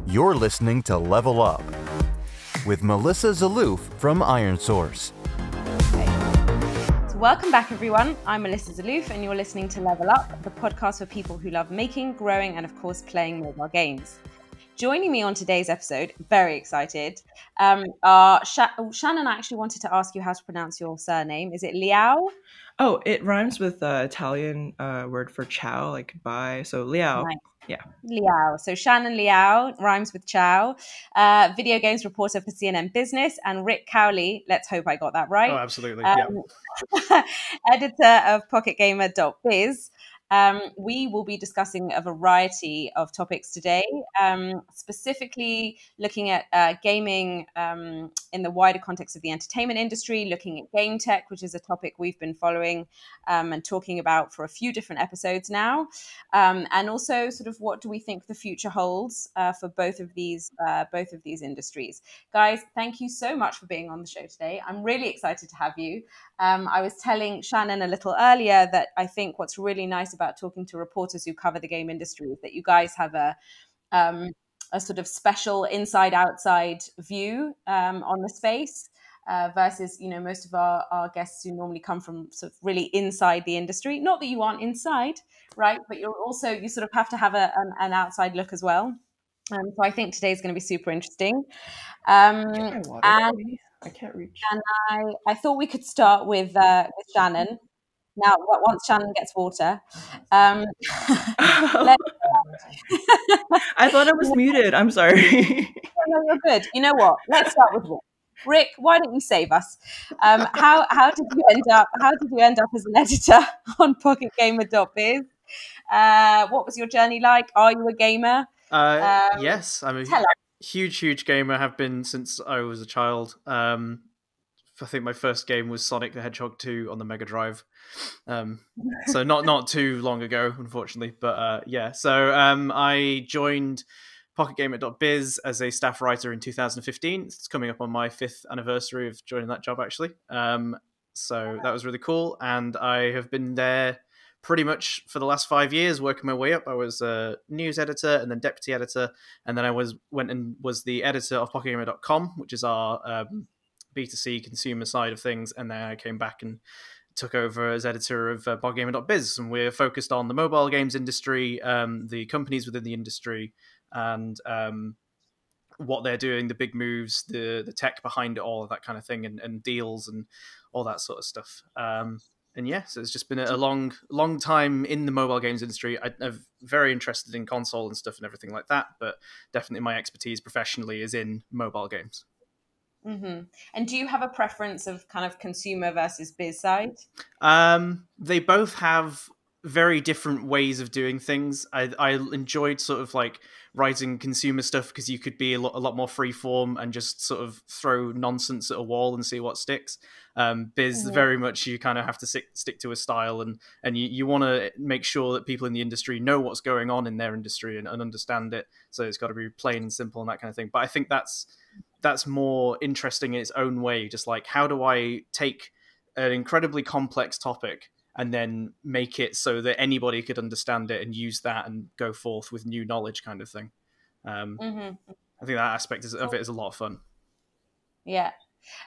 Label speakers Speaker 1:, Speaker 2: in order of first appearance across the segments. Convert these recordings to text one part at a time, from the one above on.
Speaker 1: You're listening to Level Up with Melissa Zeloof from Iron Source.
Speaker 2: So welcome back, everyone. I'm Melissa Zeloof, and you're listening to Level Up, the podcast for people who love making, growing, and of course, playing mobile games. Joining me on today's episode, very excited, Shannon, I actually wanted to ask you how to pronounce your surname. Is it Liao?
Speaker 3: Oh, it rhymes with Italian word for ciao, like goodbye. So Liao.
Speaker 2: Nice.
Speaker 3: Yeah.
Speaker 2: Liao. So Shannon Liao rhymes with ciao. Video games reporter for CNN Business, and Ric Cowley, let's hope I got that right.
Speaker 4: Oh, absolutely.
Speaker 2: Editor of PocketGamer.biz. We will be discussing a variety of topics today, specifically looking at gaming in the wider context of the entertainment industry, looking at Gametech, which is a topic we've been following and talking about for a few different episodes now, and also sort of what do we think the future holds for both of these industries. Guys, thank you so much for being on the show today. I'm really excited to have you. I was telling Shannon a little earlier that I think what's really nice about talking to reporters who cover the game industry is that you guys have a sort of special inside-outside view on the space versus, most of our guests who normally come from sort of really inside the industry. Not that you aren't inside, right? But you sort of have to have an outside look as well. So I think today's going to be super interesting.
Speaker 3: I can't reach.
Speaker 2: And I thought we could start with Shannon. Now, once Shannon gets water.
Speaker 3: I thought it was muted. I'm sorry.
Speaker 2: No, you're good. You know what? Let's start with Ric. Ric, why don't you save us? How did you end up as an editor on PocketGamer.biz? What was your journey like? Are you a gamer?
Speaker 4: Yes, I'm a huge gamer. Have been since I was a child. I think my first game was Sonic the Hedgehog 2 on the Mega Drive. So not too long ago, unfortunately. But yeah, so I joined PocketGamer.biz as a staff writer in 2015. It's coming up on my 5th anniversary of joining that job, actually. So that was really cool. And I have been there pretty much for the last 5 years, working my way up. I was a news editor and then deputy editor. And then I went and was the editor of PocketGamer.com, which is our B2C consumer side of things, and then I came back and took over as editor of PocketGamer.biz, and we're focused on the mobile games industry, the companies within the industry, and what they're doing, the big moves, the tech behind it all, that kind of thing, and deals and all that sort of stuff. And yeah, so it's just been a long time in the mobile games industry. I'm very interested in console and stuff and everything like that, but definitely my expertise professionally is in mobile games.
Speaker 2: Mm-hmm. And do you have a preference of kind of consumer versus biz side?
Speaker 4: They both have very different ways of doing things. I enjoyed sort of like writing consumer stuff because you could be a lot more free form and just sort of throw nonsense at a wall and see what sticks. Biz, very much you kind of have to stick to a style, and you want to make sure that people in the industry know what's going on in their industry and understand it. So it's got to be plain and simple and that kind of thing. But I think that's more interesting in its own way. Just like, how do I take an incredibly complex topic and then make it so that anybody could understand it and use that and go forth with new knowledge, kind of thing. I think that aspect of it is a lot of fun.
Speaker 2: Yeah.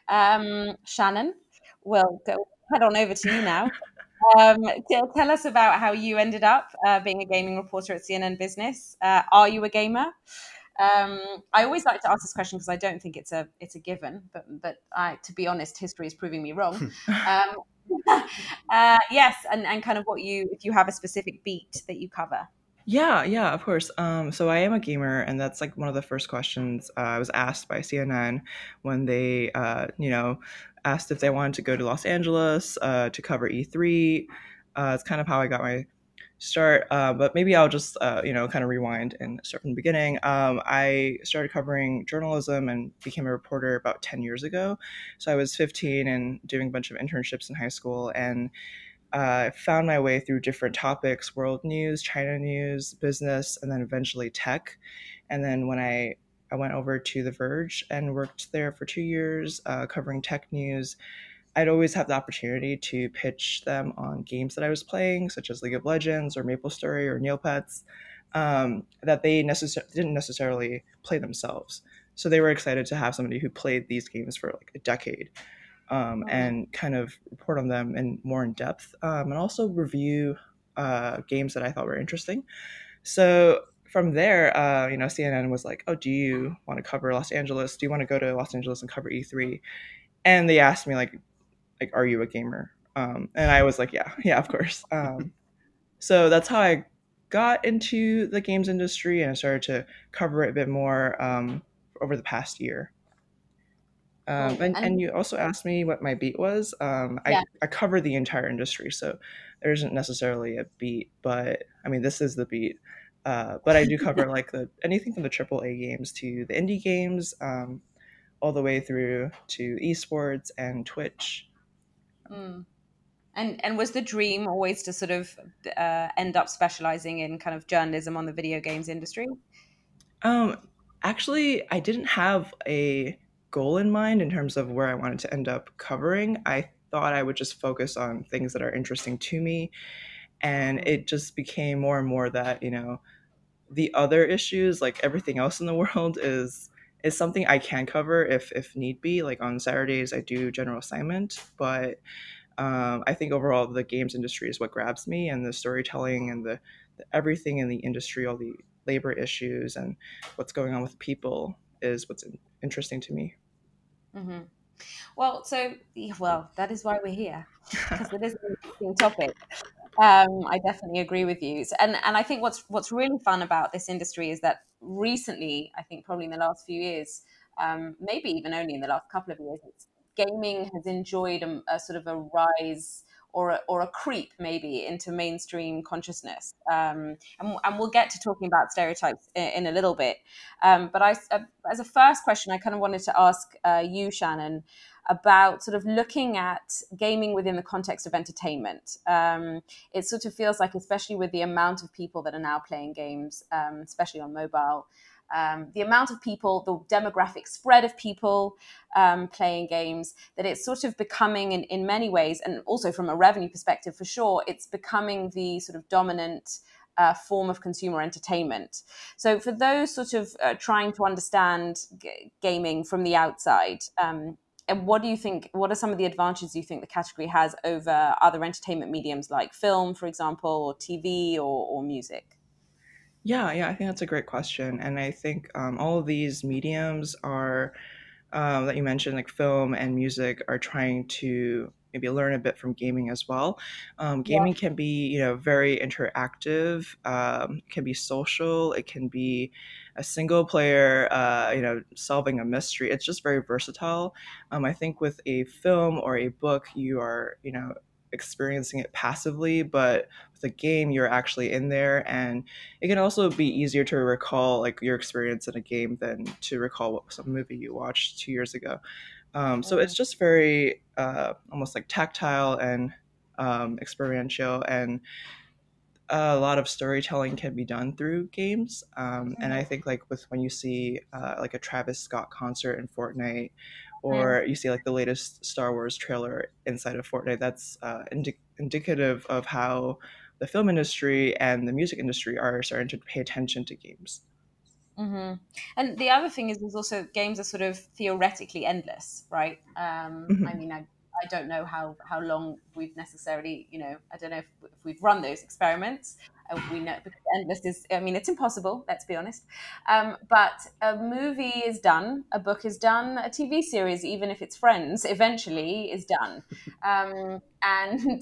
Speaker 2: Shannon, we'll head on over to you now. Tell us about how you ended up being a gaming reporter at CNN Business. Are you a gamer? I always like to ask this question because I don't think it's a given, but to be honest, history is proving me wrong. Yes, and kind of if you have a specific beat that you cover.
Speaker 3: Yeah, of course. So I am a gamer, and that's like one of the first questions I was asked by CNN when they, asked if they wanted to go to Los Angeles to cover E3. It's kind of how I got my start, but maybe I'll just, kind of rewind and start from the beginning. I started covering journalism and became a reporter about 10 years ago. So I was 15 and doing a bunch of internships in high school, and found my way through different topics: world news, China news, business, and then eventually tech. And then when I went over to The Verge and worked there for 2 years, covering tech news, I'd always have the opportunity to pitch them on games that I was playing, such as League of Legends or MapleStory or Neopets, that they didn't necessarily play themselves. So they were excited to have somebody who played these games for like a decade, and kind of report on them more in depth, and also review games that I thought were interesting. So from there, CNN was like, "Oh, do you want to cover Los Angeles? Do you want to go to Los Angeles and cover E3?" And they asked me like, "Are you a gamer?" And I was like, "Yeah, of course." So that's how I got into the games industry, and I started to cover it a bit more over the past year. And you also asked me what my beat was. I cover the entire industry, so there isn't necessarily a beat, but I mean, this is the beat. But I do cover like anything from the AAA games to the indie games, all the way through to esports and Twitch.
Speaker 2: And was the dream always to sort of end up specializing in kind of journalism on the video games industry?
Speaker 3: Actually, I didn't have a goal in mind in terms of where I wanted to end up covering. I thought I would just focus on things that are interesting to me. And it just became more and more that, the other issues, like everything else in the world, is something I can cover if need be. Like on Saturdays, I do general assignment, but I think overall the games industry is what grabs me, and the storytelling and the everything in the industry, all the labor issues and what's going on with people is what's interesting to me.
Speaker 2: Mm-hmm. Well, that is why we're here, because it is an interesting topic. I definitely agree with you. And I think what's really fun about this industry is that recently, I think probably in the last few years, maybe even only in the last couple of years, gaming has enjoyed a sort of a rise or a creep maybe into mainstream consciousness. And we'll get to talking about stereotypes in a little bit. But as a first question, I kind of wanted to ask you, Shannon, about sort of looking at gaming within the context of entertainment. It sort of feels like, especially with the amount of people that are now playing games, especially on mobile, the amount of people, the demographic spread of people playing games, that it's sort of becoming in many ways, and also from a revenue perspective for sure, it's becoming the sort of dominant form of consumer entertainment. So for those sort of trying to understand gaming from the outside, and what do you think, what are some of the advantages you think the category has over other entertainment mediums like film, for example, or TV or music?
Speaker 3: Yeah, I think that's a great question. And I think all of these mediums are, that you mentioned, like film and music, are trying to maybe learn a bit from gaming as well. Gaming can be, very interactive, can be social, it can be a single player, solving a mystery. It's just very versatile. I think with a film or a book, you are, experiencing it passively, but with a game, you're actually in there, and it can also be easier to recall like your experience in a game than to recall some movie you watched 2 years ago. So it's just very almost like tactile and experiential, and a lot of storytelling can be done through games. And I think like when you see like a Travis Scott concert in Fortnite, or you see like the latest Star Wars trailer inside of Fortnite, that's indicative of how the film industry and the music industry are starting to pay attention to games.
Speaker 2: Mm-hmm. And the other thing is, there's also games are sort of theoretically endless, right? I mean, I don't know how long we've necessarily, I don't know if we've run those experiments. We know, because endless is, I mean, it's impossible, let's be honest. But a movie is done, a book is done, a TV series, even if it's Friends, eventually is done. And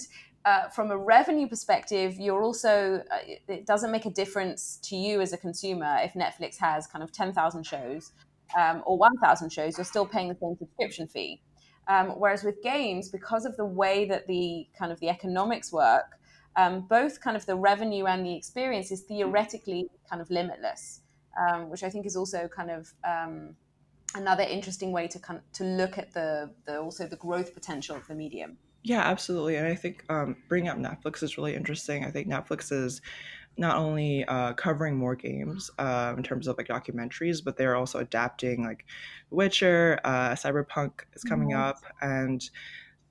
Speaker 2: from a revenue perspective, you're also, it doesn't make a difference to you as a consumer if Netflix has kind of 10,000 shows or 1,000 shows, you're still paying the same subscription fee. Whereas with games, because of the way that the kind of the economics work, both kind of the revenue and the experience is theoretically kind of limitless, which I think is also kind of another interesting way to look at also the growth potential of the medium.
Speaker 3: Yeah, absolutely. And I think bringing up Netflix is really interesting. I think Netflix is not only covering more games in terms of like documentaries, but they're also adapting like Witcher, Cyberpunk is coming up, and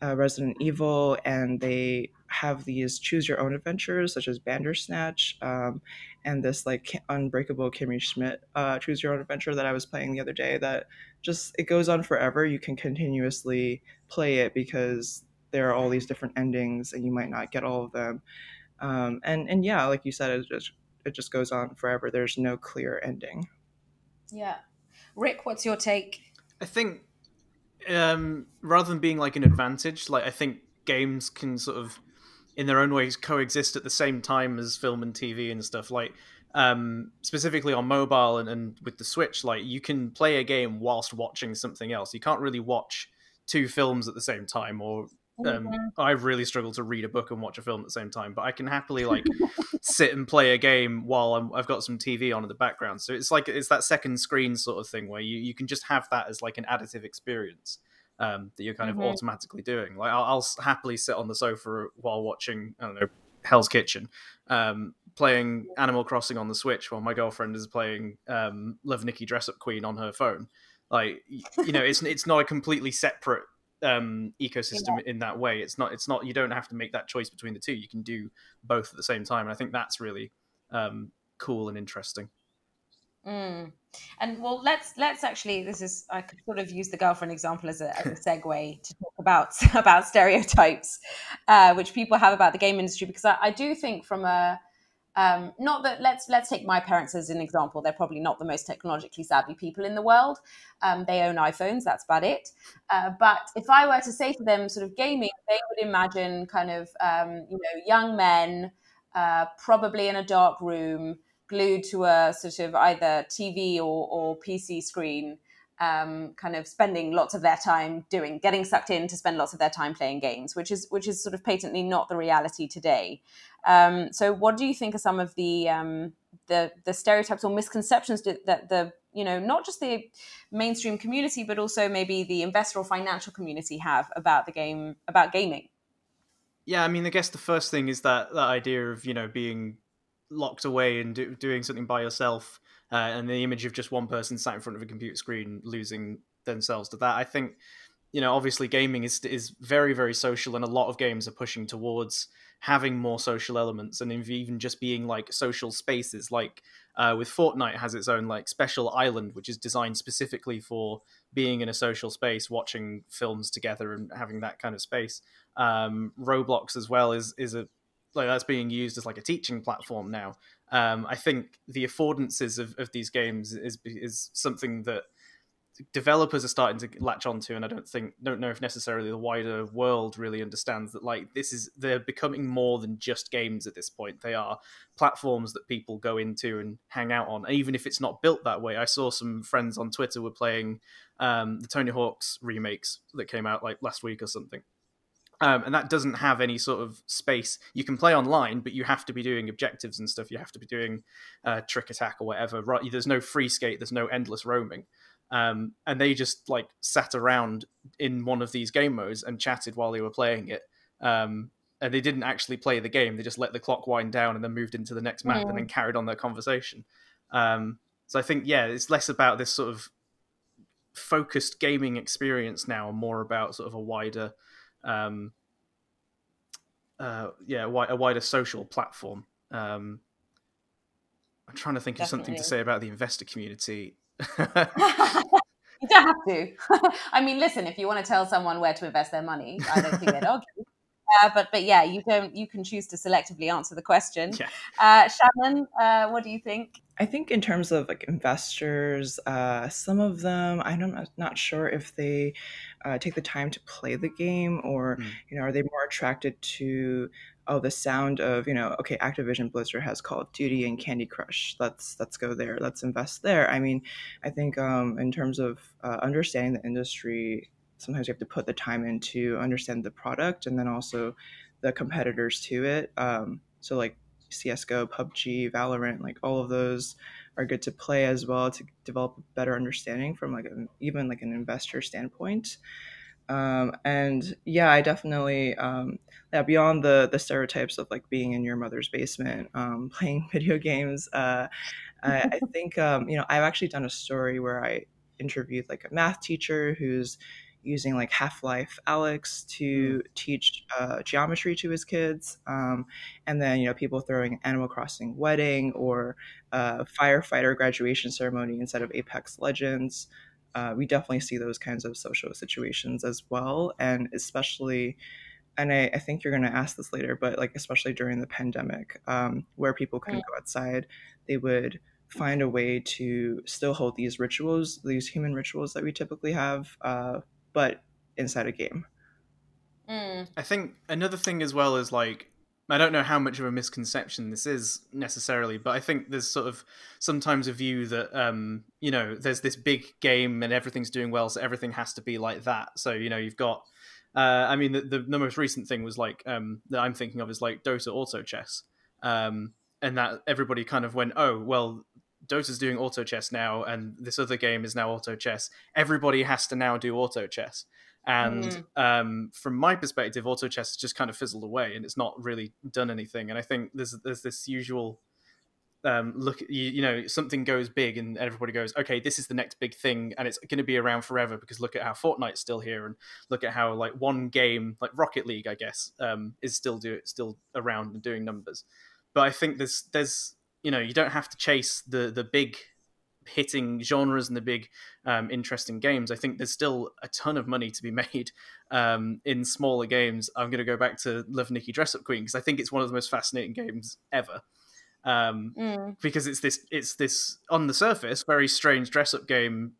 Speaker 3: Resident Evil, and they have these choose your own adventures such as Bandersnatch, and this like Unbreakable Kimmy Schmidt choose your own adventure that I was playing the other day, that just, it goes on forever. You can continuously play it because there are all these different endings and you might not get all of them. And yeah, like you said, it just goes on forever. There's no clear ending.
Speaker 2: Yeah. Rick, what's your take?
Speaker 4: I think rather than being like an advantage, like I think games can sort of in their own ways coexist at the same time as film and TV and stuff. Like specifically on mobile and with the Switch, like you can play a game whilst watching something else. You can't really watch two films at the same time, or I've really struggled to read a book and watch a film at the same time, but I can happily like sit and play a game while I've got some TV on in the background. So it's like, it's that second screen sort of thing where you can just have that as like an additive experience that you're kind of automatically doing. Like I'll happily sit on the sofa while watching, I don't know, Hell's Kitchen, playing Animal Crossing on the Switch while my girlfriend is playing Love Nikki Dress Up Queen on her phone. Like, you know, it's not a completely separate ecosystem in that way. It's not you don't have to make that choice between the two. You can do both at the same time, and I think that's really cool and interesting.
Speaker 2: And well, let's actually, this is, I could sort of use the girlfriend example as a segue to talk about stereotypes which people have about the game industry, because I do think from a not that, let's take my parents as an example. They're probably not the most technologically savvy people in the world. They own iPhones, that's about it. But if I were to say to them sort of gaming, they would imagine kind of young men probably in a dark room, glued to a sort of either TV or PC screen, kind of spending lots of their time getting sucked in to spend lots of their time playing games, which is sort of patently not the reality today. So what do you think are some of the stereotypes or misconceptions that the not just the mainstream community, but also maybe the investor or financial community have about gaming?
Speaker 4: Yeah, I mean, I guess the first thing is that idea of being locked away and doing something by yourself, and the image of just one person sat in front of a computer screen losing themselves to that. I think obviously gaming is very, very social, and a lot of games are pushing towards having more social elements, and even just being like social spaces. Like with Fortnite has its own like special island, which is designed specifically for being in a social space, watching films together and having that kind of space. Roblox as well is a like that's being used as like a teaching platform now. I think the affordances of these games is something that developers are starting to latch onto, and I don't know if necessarily the wider world really understands that. Like they're becoming more than just games at this point. They are platforms that people go into and hang out on, even if it's not built that way. I saw some friends on Twitter were playing the Tony Hawk's remakes that came out like last week or something. And that doesn't have any sort of space. You can play online, but you have to be doing objectives and stuff. You have to be doing trick attack or whatever. Right? There's no free skate. There's no endless roaming. And they just like sat around in one of these game modes and chatted while they were playing it. And they didn't actually play the game. They just let the clock wind down and then moved into the next map and then carried on their conversation. So I think, it's less about this sort of focused gaming experience now, and more about sort of a wider a wider social platform. I'm trying to think of something to say about the investor community.
Speaker 2: You don't have to. I mean, listen, if you want to tell someone where to invest their money, I don't think they'd argue. But yeah, you can choose to selectively answer the question. Shannon, what do you think?
Speaker 3: I think in terms of like investors, some of them, I'm not sure if they take the time to play the game, or are they more attracted to the sound of okay, Activision Blizzard has Call of Duty and Candy Crush. Let's go there. Let's invest there. I mean, I think in terms of understanding the industry, sometimes you have to put the time in to understand the product, and then also the competitors to it. So like CSGO, PUBG, Valorant, like all of those are good to play as well, to develop a better understanding from like even like an investor standpoint. And yeah, I definitely beyond the stereotypes of like being in your mother's basement playing video games, I think I've actually done a story where I interviewed like a math teacher who's using like Half-Life Alex to teach geometry to his kids. And then, people throwing Animal Crossing wedding or firefighter graduation ceremony instead of Apex Legends. We definitely see those kinds of social situations as well. And especially, and I think you're going to ask this later, but like especially during the pandemic, where people couldn't go outside, they would find a way to still hold these rituals, these human rituals that we typically have, but inside a game.
Speaker 4: I think another thing as well is like, I don't know how much of a misconception this is necessarily, but I think there's sort of sometimes a view that, there's this big game and everything's doing well, so everything has to be like that. So, you've got, the most recent thing was like, that I'm thinking of is like Dota Auto Chess. And that everybody kind of went, oh, well, Dota's doing auto chess now, and this other game is now auto chess. Everybody has to now do auto chess. And from my perspective, auto chess just kind of fizzled away, and it's not really done anything. And I think there's this usual look, something goes big, and everybody goes, okay, this is the next big thing, and it's going to be around forever because look at how Fortnite's still here, and look at how like one game like Rocket League, I guess, is still around and doing numbers. But I think there's you don't have to chase the big hitting genres and the big interesting games. I think there's still a ton of money to be made in smaller games. I'm going to go back to Love Nikki Dress Up Queen because I think it's one of the most fascinating games ever. Because it's this on the surface very strange dress up game,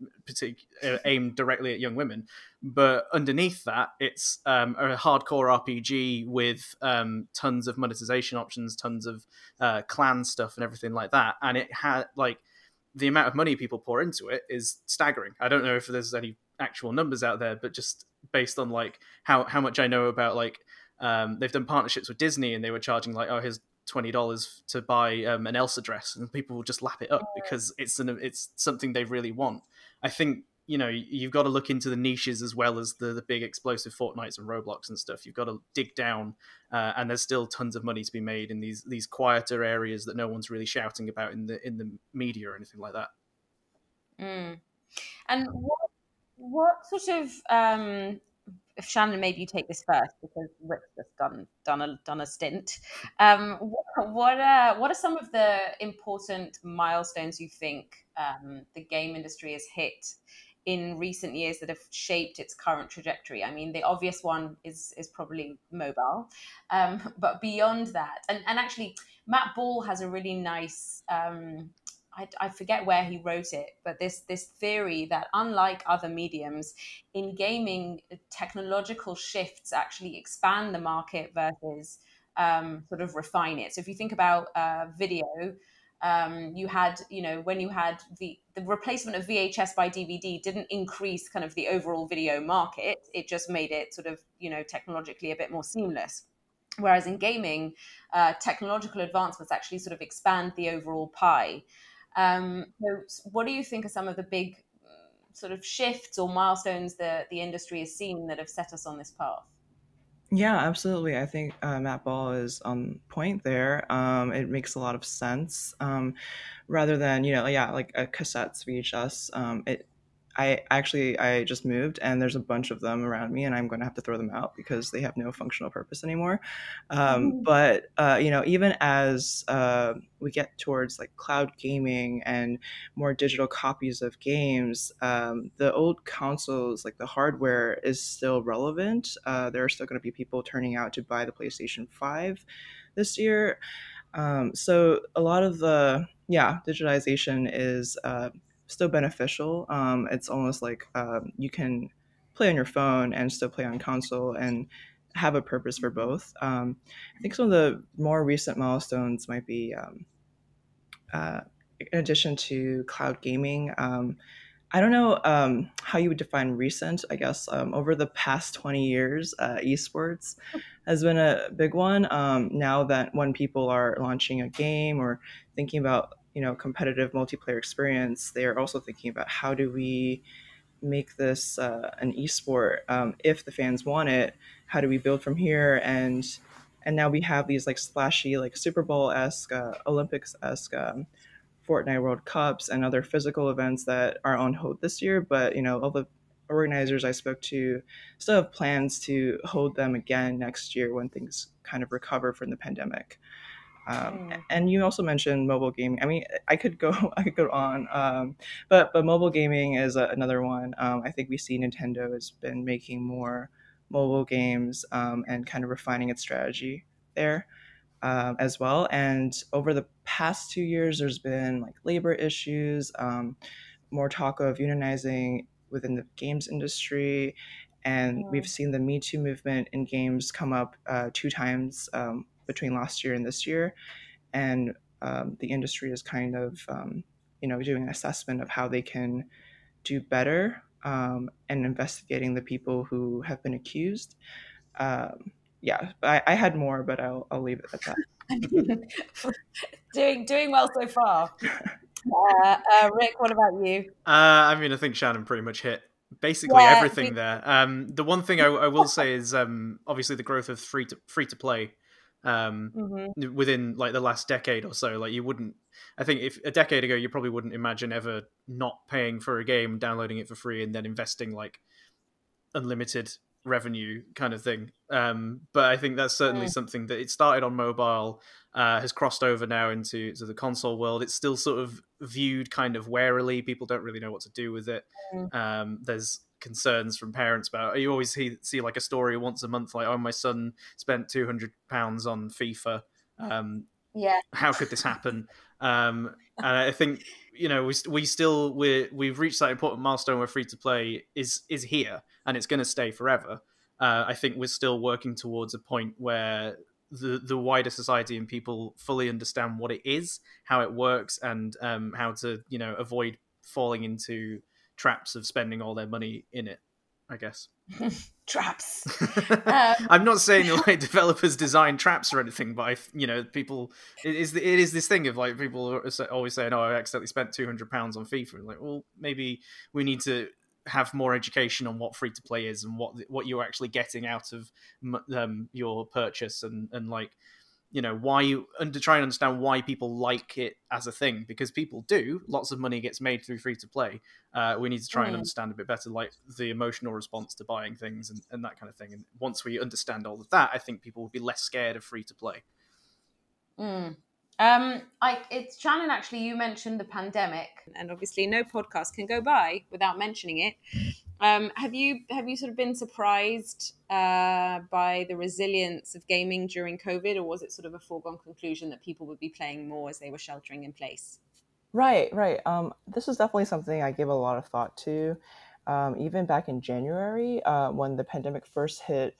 Speaker 4: aimed directly at young women, but underneath that it's a hardcore RPG with tons of monetization options, tons of clan stuff and everything like that, and it had like the amount of money people pour into it is staggering. I don't know if there's any actual numbers out there, but just based on like how much I know about like they've done partnerships with Disney and they were charging like, oh, here's $20 to buy an Elsa dress, and people will just lap it up because it's something they really want. I think you've got to look into the niches as well as the big explosive Fortnites and Roblox and stuff. You've got to dig down, and there's still tons of money to be made in these quieter areas that no one's really shouting about in the media or anything like that.
Speaker 2: And what sort of if Shannon, maybe you take this first because Ric's just done a stint. What are some of the important milestones you think the game industry has hit in recent years that have shaped its current trajectory? I mean, the obvious one is probably mobile, but beyond that, and actually, Matt Ball has a really nice. I forget where he wrote it, but this theory that unlike other mediums, in gaming, technological shifts actually expand the market versus sort of refine it. So if you think about video, you had, when you had the replacement of VHS by DVD didn't increase kind of the overall video market. It just made it sort of, technologically a bit more seamless. Whereas in gaming, technological advancements actually sort of expand the overall pie. So what do you think are some of the big sort of shifts or milestones that the industry has seen that have set us on this path?
Speaker 3: Yeah, absolutely. I think Matt Ball is on point there. It makes a lot of sense. Rather than, like a cassettes, VHS, I just moved and there's a bunch of them around me and I'm going to have to throw them out because they have no functional purpose anymore. But even as we get towards like cloud gaming and more digital copies of games, the old consoles, like the hardware, is still relevant. There are still going to be people turning out to buy the PlayStation 5 this year. So a lot of the digitization is still beneficial. It's almost like you can play on your phone and still play on console and have a purpose for both. I think some of the more recent milestones might be, in addition to cloud gaming, I don't know how you would define recent. I guess over the past 20 years, esports has been a big one. Now that when people are launching a game or thinking about competitive multiplayer experience, they are also thinking about how do we make this an esport if the fans want it. How do we build from here? And now we have these like splashy, like Super Bowl-esque, Olympics-esque Fortnite World Cups and other physical events that are on hold this year. But all the organizers I spoke to still have plans to hold them again next year when things kind of recover from the pandemic. And you also mentioned mobile gaming. I mean, I could go on, but mobile gaming is another one. I think we see Nintendo has been making more mobile games and kind of refining its strategy there as well. And over the past 2 years, there's been like labor issues, more talk of unionizing within the games industry. And we've seen the Me Too movement in games come up 2 times between last year and this year. And the industry is kind of, doing an assessment of how they can do better and investigating the people who have been accused. Yeah, I had more, but I'll leave it at that.
Speaker 2: Doing well so far. Rick, what about you?
Speaker 4: I mean, I think Shannon pretty much hit basically everything there. The one thing I will say is obviously the growth of free to play within like the last decade or so. Like I think if a decade ago you probably wouldn't imagine ever not paying for a game, downloading it for free, and then investing like unlimited revenue kind of thing. But I think that's certainly something that it started on mobile, has crossed over now into the console world. It's still sort of viewed kind of warily. People don't really know what to do with it. There's concerns from parents about, you always see like a story once a month, like, oh, my son spent £200 on FIFA. How could this happen? And I think, we've reached that important milestone where free to play is here and it's going to stay forever. I think we're still working towards a point where the wider society and people fully understand what it is, how it works, and how to avoid falling into traps of spending all their money in it, I guess.
Speaker 2: Traps.
Speaker 4: I'm not saying that like developers design traps or anything, but people, it is this thing of like people are always saying, "Oh, I accidentally spent £200 on FIFA." Like, well, maybe we need to have more education on what free to play is and what you're actually getting out of your purchase, and like, why you try and understand why people like it as a thing, because people do. Lots of money gets made through free to play. We need to try and understand a bit better, like the emotional response to buying things and that kind of thing. And once we understand all of that, I think people will be less scared of free to play.
Speaker 2: It's Shannon, actually, you mentioned the pandemic, and obviously no podcast can go by without mentioning it. Have you sort of been surprised by the resilience of gaming during COVID, or was it sort of a foregone conclusion that people would be playing more as they were sheltering in place?
Speaker 3: Right. This is definitely something I give a lot of thought to. Even back in January, when the pandemic first hit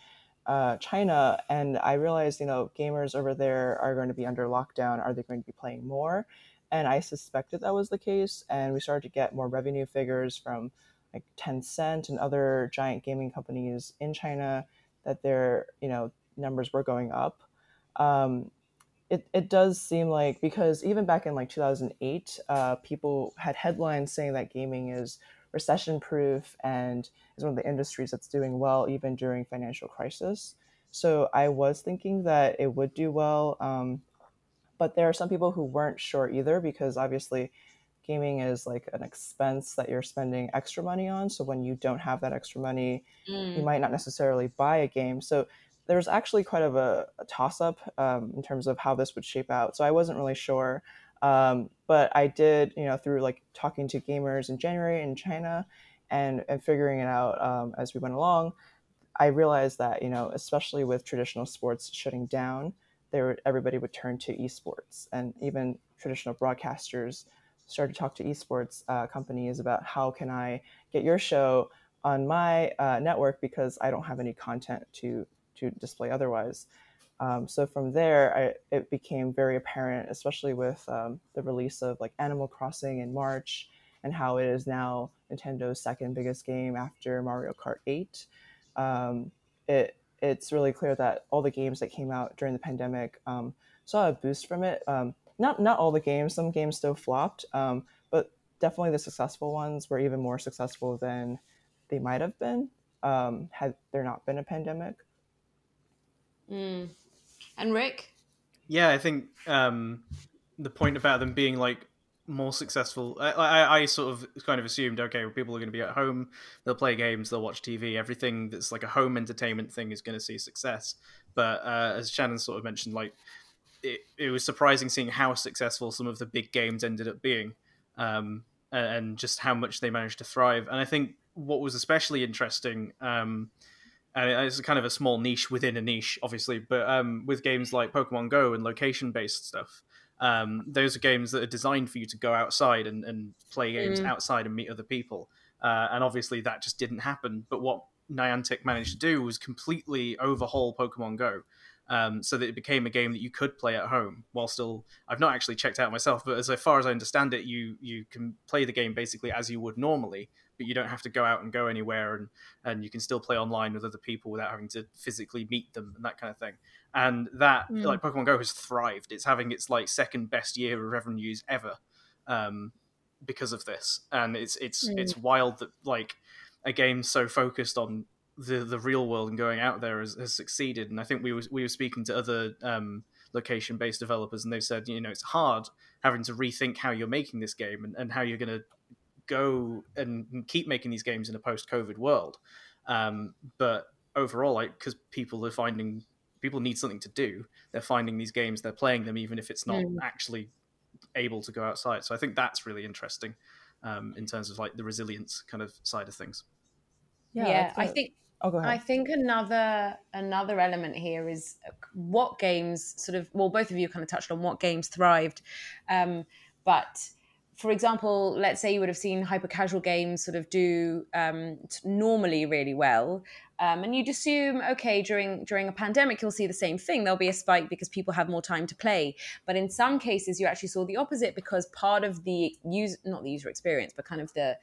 Speaker 3: China, and I realized, gamers over there are going to be under lockdown. Are they going to be playing more? And I suspected that was the case. And we started to get more revenue figures from like Tencent and other giant gaming companies in China that their, numbers were going up. It does seem like, because even back in like 2008, people had headlines saying that gaming is recession proof and is one of the industries that's doing well even during financial crisis. So I was thinking that it would do well. But there are some people who weren't sure either, because obviously gaming is like an expense that you're spending extra money on. So when you don't have that extra money, you might not necessarily buy a game. So there's actually quite of a toss-up in terms of how this would shape out. So I wasn't really sure. But I did, through like talking to gamers in January in China and figuring it out as we went along, I realized that, especially with traditional sports shutting down, everybody would turn to esports, and even traditional broadcasters started to talk to esports companies about, how can I get your show on my network, because I don't have any content to display otherwise. So from there, it became very apparent, especially with the release of like Animal Crossing in March, and how it is now Nintendo's second biggest game after Mario Kart 8. It's really clear that all the games that came out during the pandemic saw a boost from it. Not all the games, some games still flopped, but definitely the successful ones were even more successful than they might have been had there not been a pandemic.
Speaker 2: And Rick?
Speaker 4: Yeah, I think the point about them being like more successful. I sort of kind of assumed, okay, well, people are going to be at home, they'll play games, they'll watch TV, everything that's like a home entertainment thing is going to see success. But as Shannon sort of mentioned, like it was surprising seeing how successful some of the big games ended up being, and just how much they managed to thrive. And I think what was especially interesting, and it's kind of a small niche within a niche, obviously, but with games like Pokemon Go and location-based stuff, those are games that are designed for you to go outside and play games outside and meet other people. And obviously that just didn't happen. But what Niantic managed to do was completely overhaul Pokemon Go. So that it became a game that you could play at home while still... I've not actually checked out myself, but as far as I understand it, you can play the game basically as you would normally, but you don't have to go out and go anywhere, and you can still play online with other people without having to physically meet them and that kind of thing. And that, like, Pokemon Go has thrived. It's having its like second best year of revenues ever, because of this. And it's wild that like a game so focused on the real world and going out there has succeeded. And I think we were speaking to other location based developers, and they said, you know, it's hard having to rethink how you're making this game and how you're going to go and keep making these games in a post-COVID world. But overall, like, because people need something to do, they're finding these games, they're playing them, even if it's not actually able to go outside. So I think that's really interesting, in terms of like the resilience kind of side of things.
Speaker 2: Yeah, I think.
Speaker 3: Oh, go ahead.
Speaker 2: I think another element here is what games sort of. Well, both of you kind of touched on what games thrived, but. For example, let's say you would have seen hyper-casual games sort of do normally really well, and you'd assume, okay, during a pandemic, you'll see the same thing. There'll be a spike because people have more time to play. But in some cases, you actually saw the opposite, because part of the not the user experience, but kind of the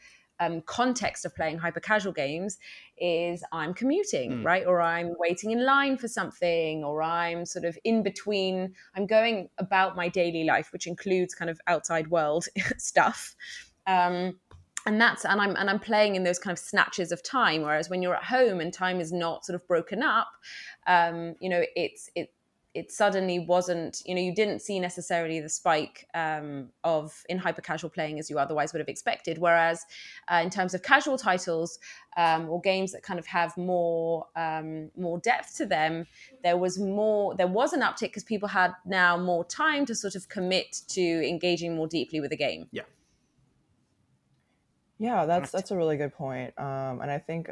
Speaker 2: context of playing hyper-casual games is I'm commuting, right? Or I'm waiting in line for something, or I'm sort of in between, I'm going about my daily life, which includes kind of outside world stuff. And I'm playing in those kind of snatches of time. Whereas when you're at home and time is not sort of broken up, you know, it suddenly wasn't, you know, you didn't see necessarily the spike in hyper casual playing as you otherwise would have expected. Whereas in terms of casual titles or games that kind of have more depth to them, there was an uptick because people had now more time to sort of commit to engaging more deeply with the game.
Speaker 3: Yeah, that's a really good point. And I think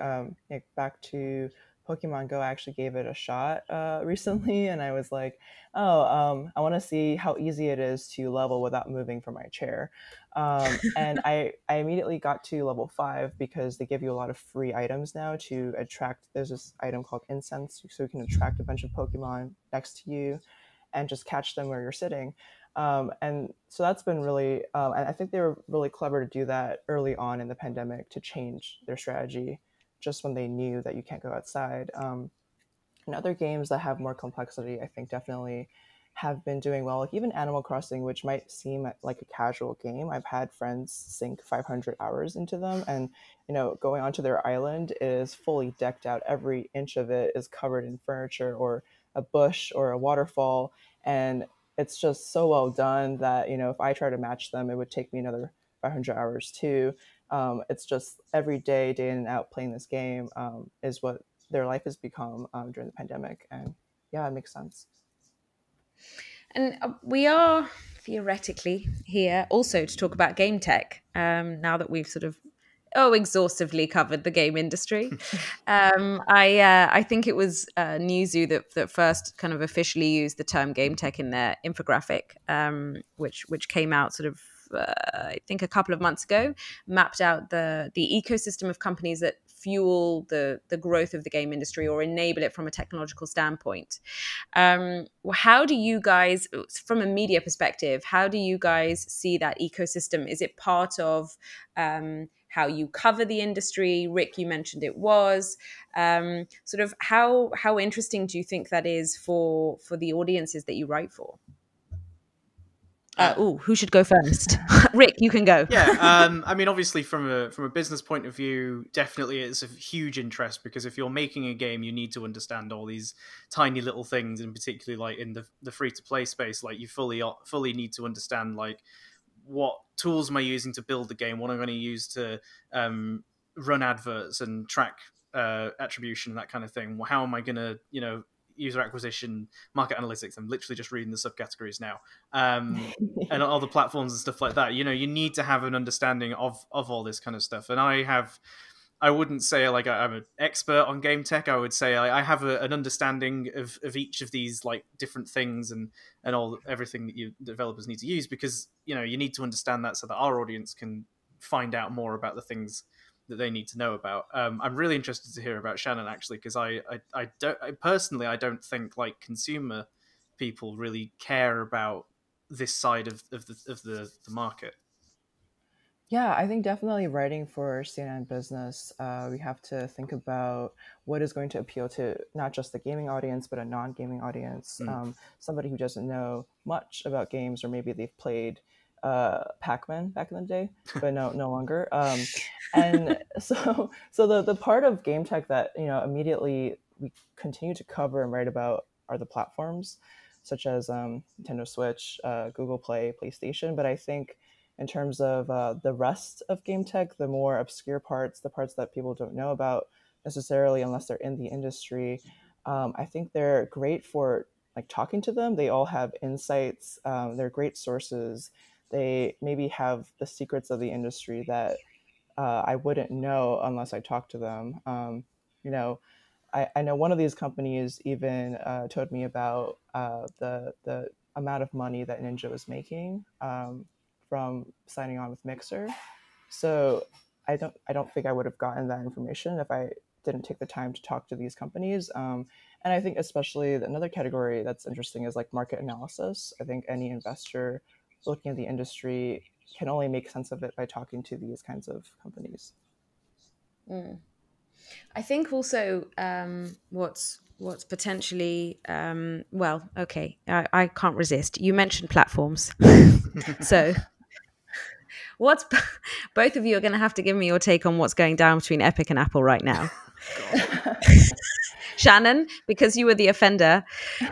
Speaker 3: back to Pokemon Go, I actually gave it a shot recently, and I was like, I want to see how easy it is to level without moving from my chair. And I immediately got to level 5 because they give you a lot of free items now to attract. There's this item called Incense, so you can attract a bunch of Pokemon next to you and just catch them where you're sitting. And so that's been really, and I think they were really clever to do that early on in the pandemic to change their strategy just when they knew that you can't go outside. And other games that have more complexity, I think definitely have been doing well. Like even Animal Crossing, which might seem like a casual game, I've had friends sink 500 hours into them, and you know, going onto their island is fully decked out. Every inch of it is covered in furniture or a bush or a waterfall, and it's just so well done that, you know, if I try to match them, it would take me another 500 hours too. It's just every day in and out playing this game is what their life has become during the pandemic. And yeah, it makes sense.
Speaker 2: And we are theoretically here also to talk about Gametech, now that we've sort of exhaustively covered the game industry. I think it was Newzoo that first kind of officially used the term Gametech in their infographic, which came out sort of I think a couple of months ago, mapped out the ecosystem of companies that fuel the growth of the game industry or enable it from a technological standpoint. How do you guys, from a media perspective, how do you guys see that ecosystem? Is it part of how you cover the industry? Rick, you mentioned it was. Sort of how interesting do you think that is for the audiences that you write for? Who should go first? Rick, you can go.
Speaker 4: Yeah, I mean, obviously, from a business point of view, definitely it's of huge interest, because if you're making a game, you need to understand all these tiny little things, and particularly like in the free to play space, like you fully need to understand like what tools am I using to build the game? What am I going to use to run adverts and track attribution and that kind of thing? How am I going to, user acquisition, market analytics? I'm literally just reading the subcategories now, and other platforms and stuff like that. You need to have an understanding of all this kind of stuff. And I wouldn't say like I'm an expert on Gametech. I would say I have an understanding of each of these like different things and everything that you developers need to use, because you need to understand that so that our audience can find out more about the things that they need to know about. I'm really interested to hear about Shannon, actually, because I don't think like consumer people really care about this side of the market.
Speaker 3: Yeah, I think definitely writing for CNN Business, we have to think about what is going to appeal to not just the gaming audience, but a non-gaming audience, somebody who doesn't know much about games, or maybe they've played Pac-Man back in the day, but no longer. And so the part of Gametech that immediately we continue to cover and write about are the platforms, such as Nintendo Switch, Google Play, PlayStation. But I think in terms of the rest of Gametech, the more obscure parts, the parts that people don't know about necessarily unless they're in the industry, I think they're great for like talking to them. They all have insights. They're great sources. They maybe have the secrets of the industry that I wouldn't know unless I talk to them. I know one of these companies even told me about the amount of money that Ninja was making from signing on with Mixer. So I don't think I would have gotten that information if I didn't take the time to talk to these companies. And I think especially another category that's interesting is like market analysis. I think any investor looking at the industry can only make sense of it by talking to these kinds of companies.
Speaker 2: I think also what's potentially I can't resist. You mentioned platforms, so both of you are going to have to give me your take on what's going down between Epic and Apple right now. Shannon, because you were the offender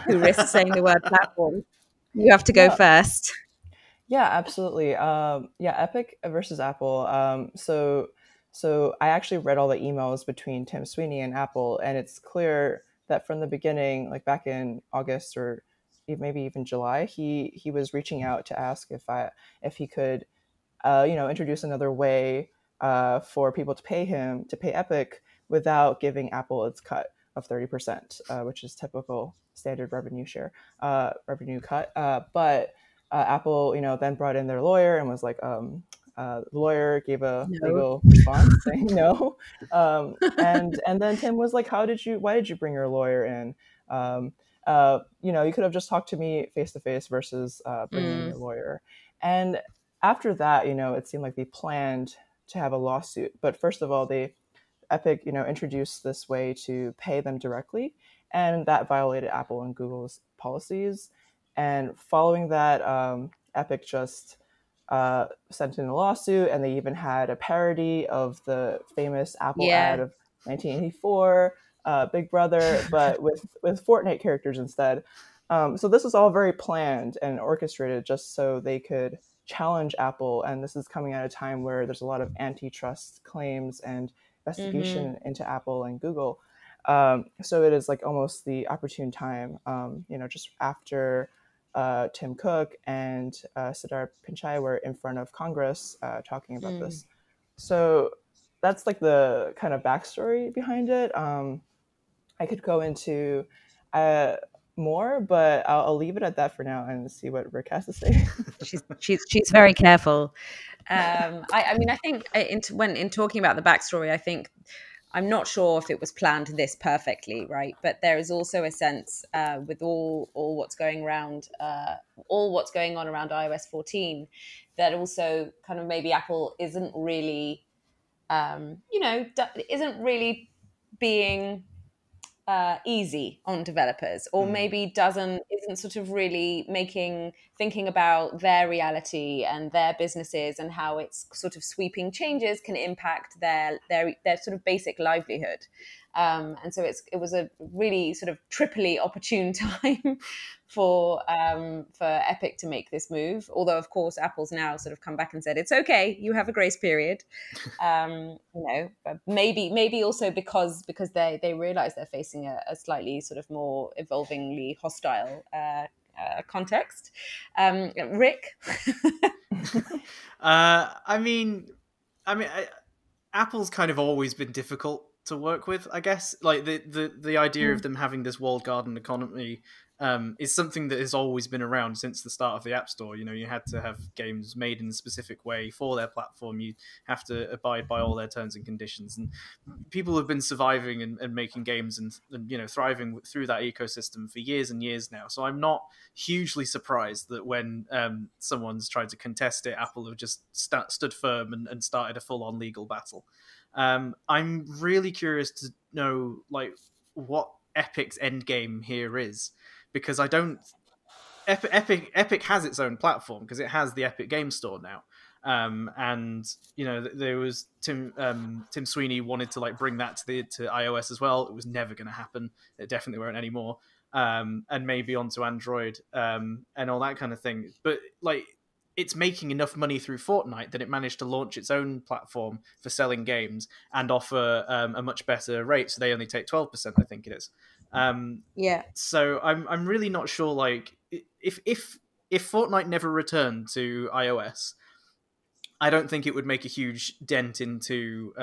Speaker 2: who risked saying the word platform, you have to go first.
Speaker 3: Yeah, absolutely. Epic versus Apple. So I actually read all the emails between Tim Sweeney and Apple, and it's clear that from the beginning, like back in August or maybe even July, he was reaching out to ask if he could, introduce another way for people to pay Epic without giving Apple its cut of 30%, which is typical standard revenue cut. But Apple, then brought in their lawyer and was like, the lawyer gave a legal response saying no. And then Tim was like, why did you bring your lawyer in? You could have just talked to me face to face versus bringing in your lawyer. And after that, it seemed like they planned to have a lawsuit. But first of all, Epic, introduced this way to pay them directly, and that violated Apple and Google's policies. And following that, Epic just sent in a lawsuit, and they even had a parody of the famous Apple ad of 1984, Big Brother, but with Fortnite characters instead. So this was all very planned and orchestrated just so they could challenge Apple. And this is coming at a time where there's a lot of antitrust claims and investigation into Apple and Google. So it is like almost the opportune time, just after Tim Cook and Sundar Pichai were in front of Congress talking about this. So that's like the kind of backstory behind it. I could go into more, but I'll leave it at that for now and see what Rick has to say.
Speaker 2: She's very careful. I mean, I think in talking about the backstory, I think I'm not sure if it was planned this perfectly, right? But there is also a sense with all what's going around, all what's going on around iOS 14, that also kind of maybe Apple isn't really, isn't really being easy on developers, or maybe isn't sort of really thinking about their reality and their businesses and how its sort of sweeping changes can impact their sort of basic livelihood. And so it was a really sort of triply opportune time for Epic to make this move. Although, of course, Apple's now sort of come back and said it's okay, you have a grace period. But maybe also because they realize they're facing a slightly sort of more evolvingly hostile context. Rick.
Speaker 4: Apple's kind of always been difficult to work with, I guess. Like the idea of them having this walled garden economy is something that has always been around since the start of the App Store. You had to have games made in a specific way for their platform. You have to abide by all their terms and conditions, and people have been surviving and making games and thriving through that ecosystem for years and years now. So I'm not hugely surprised that when someone's tried to contest it, Apple have just stood firm and started a full-on legal battle. I'm really curious to know what Epic's endgame here is, because I don't. Epic has its own platform because it has the Epic Game Store now, and there was Tim Sweeney wanted to bring that to iOS as well. It was never going to happen. It definitely won't anymore, and maybe onto Android and all that kind of thing. But it's making enough money through Fortnite that it managed to launch its own platform for selling games and offer a much better rate. So they only take 12%, I think it is. So I'm really not sure. If Fortnite never returned to iOS, I don't think it would make a huge dent into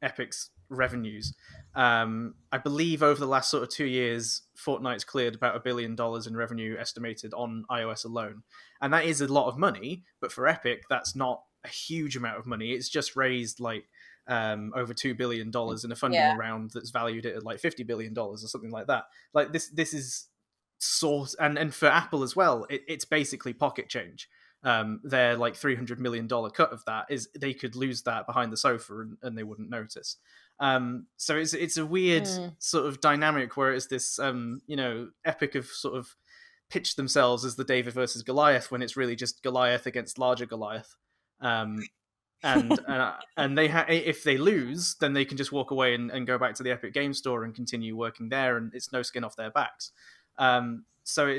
Speaker 4: Epic's revenues. I believe over the last sort of 2 years, Fortnite's cleared about $1 billion in revenue estimated on iOS alone. And that is a lot of money, but for Epic, that's not a huge amount of money. It's just raised over $2 billion in a funding round that's valued at $50 billion or something like that. This is and for Apple as well, it's basically pocket change. Their $300 million cut of that is they could lose that behind the sofa and they wouldn't notice. So it's a weird sort of dynamic where it's this Epic have sort of pitched themselves as the David versus Goliath when it's really just Goliath against larger Goliath. And they if they lose, then they can just walk away and go back to the Epic Game Store and continue working there, and it's no skin off their backs. So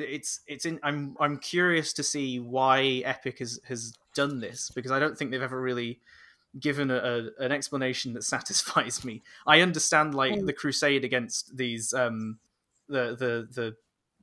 Speaker 4: I'm curious to see why Epic has done this, because I don't think they've ever really given an explanation that satisfies me. I understand the crusade against these the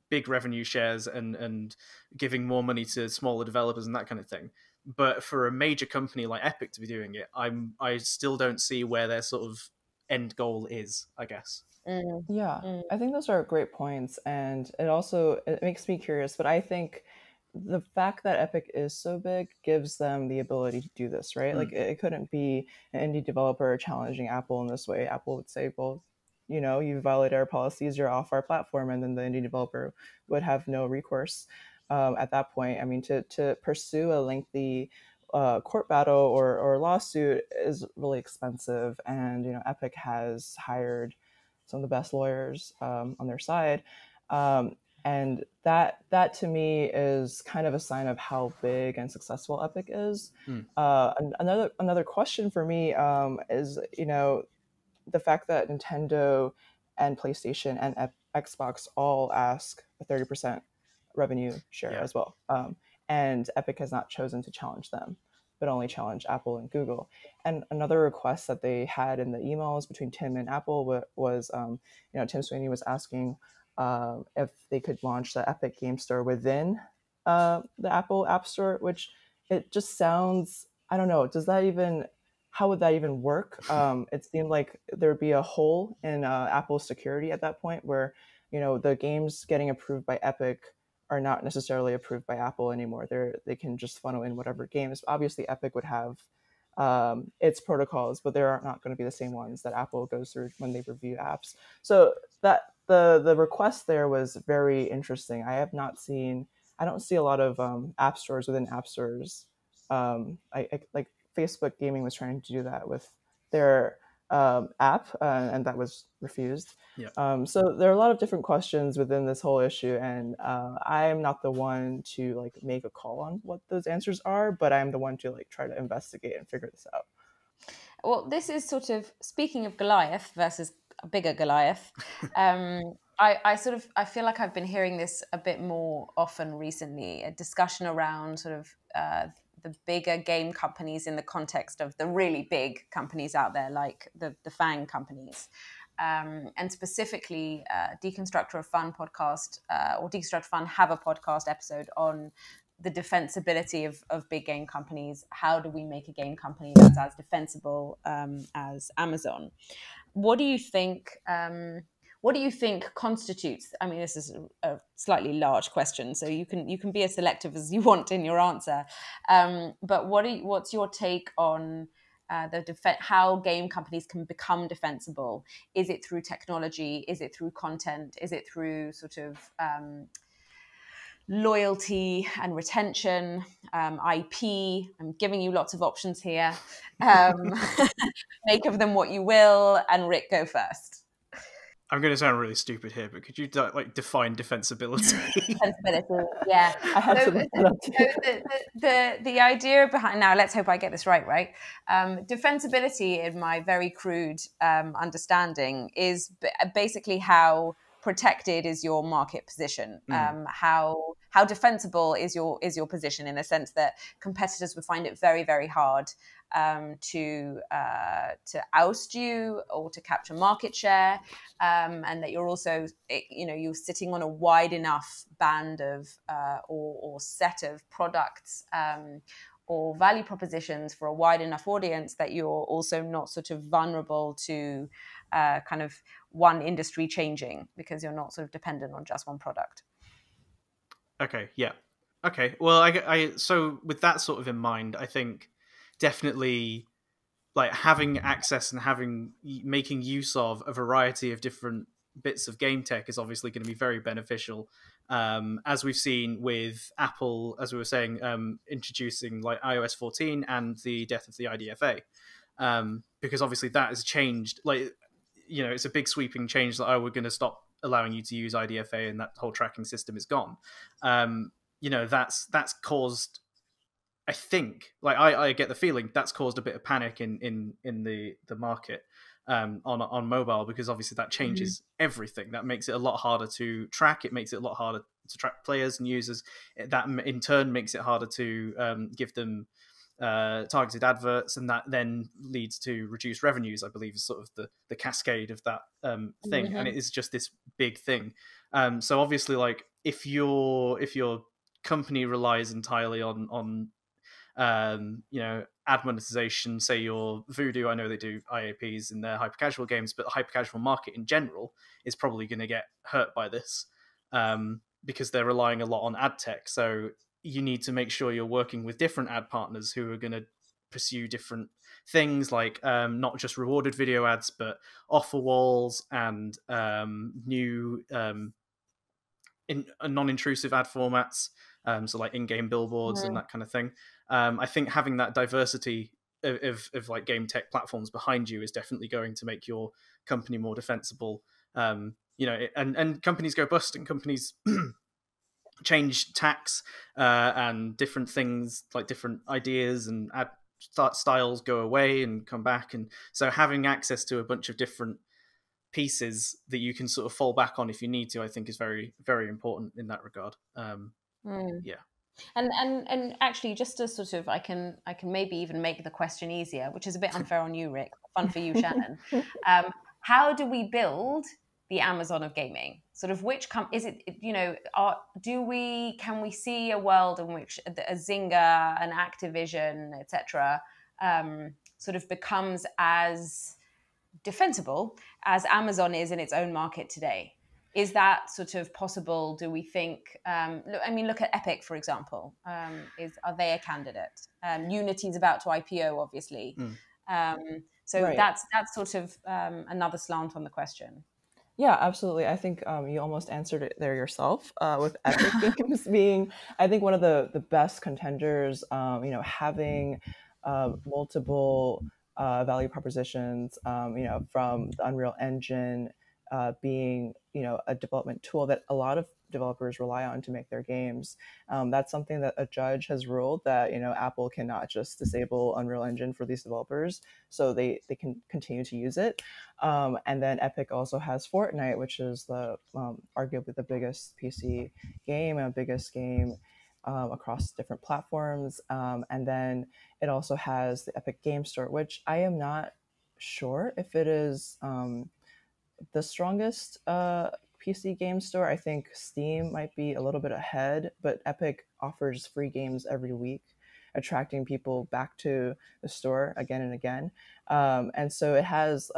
Speaker 4: big revenue shares and giving more money to smaller developers and that kind of thing. But for a major company like Epic to be doing it, I still don't see where their sort of end goal is, I guess.
Speaker 3: I think those are great points, and it makes me curious, but I think the fact that Epic is so big gives them the ability to do this, right? It couldn't be an indie developer challenging Apple in this way. Apple would say, well, you violated our policies, you're off our platform, and then the indie developer would have no recourse at that point. I mean, to pursue a lengthy court battle or lawsuit is really expensive, and Epic has hired some of the best lawyers on their side, and that to me is kind of a sign of how big and successful Epic is. Another question for me is the fact that Nintendo and PlayStation and Xbox all ask a 30% revenue share as well, and Epic has not chosen to challenge them, but only challenge Apple and Google. And another request that they had in the emails between Tim and Apple was, Tim Sweeney was asking if they could launch the Epic Game Store within the Apple App Store, which it just sounds, I don't know, how would that even work? It seemed like there would be a hole in Apple's security at that point where, the games getting approved by Epic are not necessarily approved by Apple anymore. They can just funnel in whatever games. Obviously, Epic would have its protocols, but they're not going to be the same ones that Apple goes through when they review apps. So that the request there was very interesting. I don't see a lot of app stores within app stores. Like Facebook Gaming was trying to do that with their app, and that was refused. So there are a lot of different questions within this whole issue, and I am not the one to make a call on what those answers are, but I am the one to try to investigate and figure this out.
Speaker 2: Well, this is sort of, speaking of Goliath versus a bigger Goliath. I feel like I've been hearing this a bit more often recently, a discussion around sort of the bigger game companies in the context of the really big companies out there, like the FANG companies. And specifically, Deconstructor of Fun podcast or Deconstructor Fun have a podcast episode on the defensibility of big game companies. How do we make a game company that's as defensible as Amazon? What do you think? What do you think constitutes? I mean, this is a slightly large question, so you can be as selective as you want in your answer. But what's your take on how game companies can become defensible? Is it through technology? Is it through content? Is it through sort of loyalty and retention, IP? I'm giving you lots of options here. Make of them what you will. And Rick, go first.
Speaker 4: I'm going to sound really stupid here, but could you define defensibility?
Speaker 2: Defensibility, yeah. I have the idea behind, now let's hope I get this right? Defensibility, in my very crude understanding, is basically how protected is your market position. How defensible is your position, in the sense that competitors would find it very, very hard to oust you or to capture market share, and that you're also, you're sitting on a wide enough band of or set of products or value propositions for a wide enough audience that you're also not sort of vulnerable to kind of one industry changing, because you're not sort of dependent on just one product.
Speaker 4: Okay, yeah. Okay, well, I so with that sort of in mind, I think definitely like having access and making use of a variety of different bits of game tech is obviously going to be very beneficial, as we've seen with Apple, as we were saying, introducing like iOS 14 and the death of the IDFA, because obviously that has changed. Like, it's a big sweeping change that we're going to stop allowing you to use IDFA, and that whole tracking system is gone. That's caused, I think, like I get the feeling that's caused a bit of panic in the market on mobile, because obviously that changes everything. That makes it a lot harder to track. It makes it a lot harder to track players and users. That in turn makes it harder to give them targeted adverts, and that then leads to reduced revenues, I believe, is sort of the cascade of that thing. And it is just this big thing. So obviously, like if your company relies entirely on ad monetization, say your Voodoo, I know they do IAPs in their hyper casual games, but the hyper casual market in general is probably going to get hurt by this, because they're relying a lot on ad tech. So you need to make sure you're working with different ad partners who are going to pursue different things, like not just rewarded video ads, but offer walls and new non-intrusive ad formats, so like in-game billboards and that kind of thing. I think having that diversity of like game tech platforms behind you is definitely going to make your company more defensible. And companies go bust, and companies change tax and different things, like different ideas and ad styles go away and come back. And so having access to a bunch of different pieces that you can sort of fall back on if you need to, I think is very, very important in that regard. Yeah.
Speaker 2: And actually, just to sort of, I can maybe even make the question easier, which is a bit unfair on you, Rick. Fun for you, Shannon. How do we build the Amazon of gaming? Sort of is it, can we see a world in which a Zynga, an Activision, etc., sort of becomes as defensible as Amazon is in its own market today? Is that sort of possible? Do we think? Look at Epic, for example. Are they a candidate? Unity's about to IPO, obviously. So right. That's sort of another slant on the question.
Speaker 3: Yeah, absolutely. I think you almost answered it there yourself, with Epic Games being, I think, one of the best contenders. Having multiple value propositions. From the Unreal Engine being a development tool that a lot of developers rely on to make their games. That's something that a judge has ruled that, Apple cannot just disable Unreal Engine for these developers, so they can continue to use it. And then Epic also has Fortnite, which is the arguably the biggest PC game and biggest game across different platforms. And then it also has the Epic Game Store, which I am not sure if it is the strongest PC game store. I think Steam might be a little bit ahead, but Epic offers free games every week, attracting people back to the store again and again. And so it has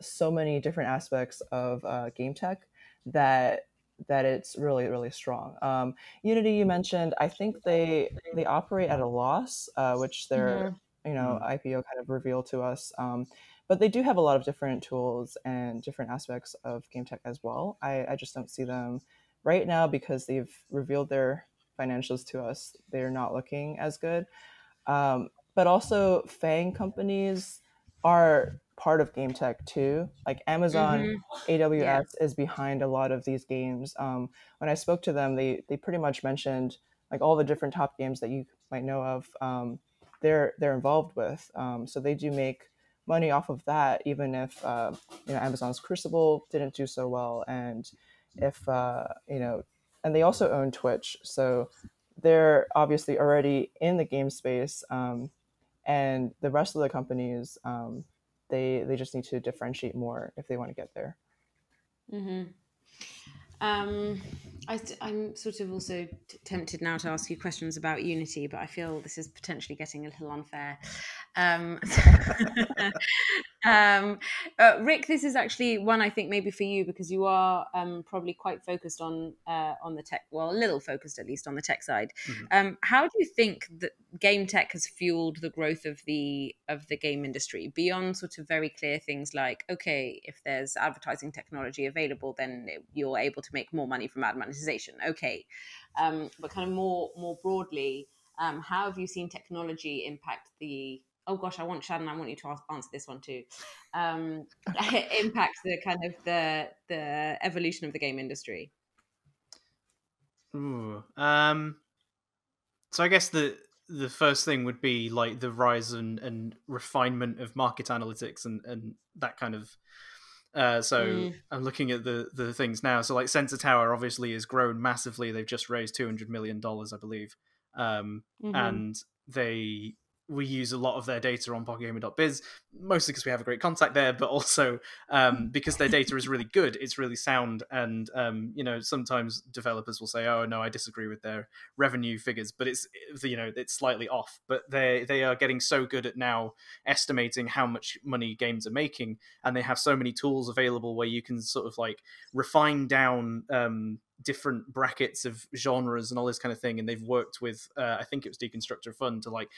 Speaker 3: so many different aspects of game tech that it's really, really strong. Unity, you mentioned, I think they operate at a loss, which their IPO kind of revealed to us. But they do have a lot of different tools and different aspects of game tech as well. I just don't see them right now because they've revealed their financials to us. They're not looking as good. But also FAANG companies are part of game tech too. Like Amazon, AWS is behind a lot of these games. When I spoke to them, they pretty much mentioned like all the different top games that you might know of. They're involved with. So they do make money off of that, even if Amazon's Crucible didn't do so well, and if and they also own Twitch, so they're obviously already in the game space. And the rest of the companies, they just need to differentiate more if they want to get there.
Speaker 2: I'm sort of also tempted now to ask you questions about Unity, but I feel this is potentially getting a little unfair. Rick, this is actually one I think maybe for you, because you are probably quite focused on the tech, well, a little focused at least on the tech side. How do you think that game tech has fueled the growth of the game industry beyond sort of very clear things like, okay, if there's advertising technology available, then you're able to make more money from ad monetization. Okay, but kind of more broadly, how have you seen technology impact the? Oh gosh, Shannon, I want you to answer this one too. Impact the kind of the evolution of the game industry.
Speaker 4: So I guess the first thing would be like the rise and refinement of market analytics and that kind of. I'm looking at the things now. So like Sensor Tower obviously has grown massively. They've just raised $200 million, I believe, and we use a lot of their data on PocketGamer.biz, mostly because we have a great contact there, but also because their data is really good, it's really sound, and sometimes developers will say, "Oh no, I disagree with their revenue figures," but it's slightly off. But they are getting so good at now estimating how much money games are making, and they have so many tools available where you can sort of like refine down different brackets of genres and all this kind of thing. And they've worked with I think it was Deconstructor Fund to like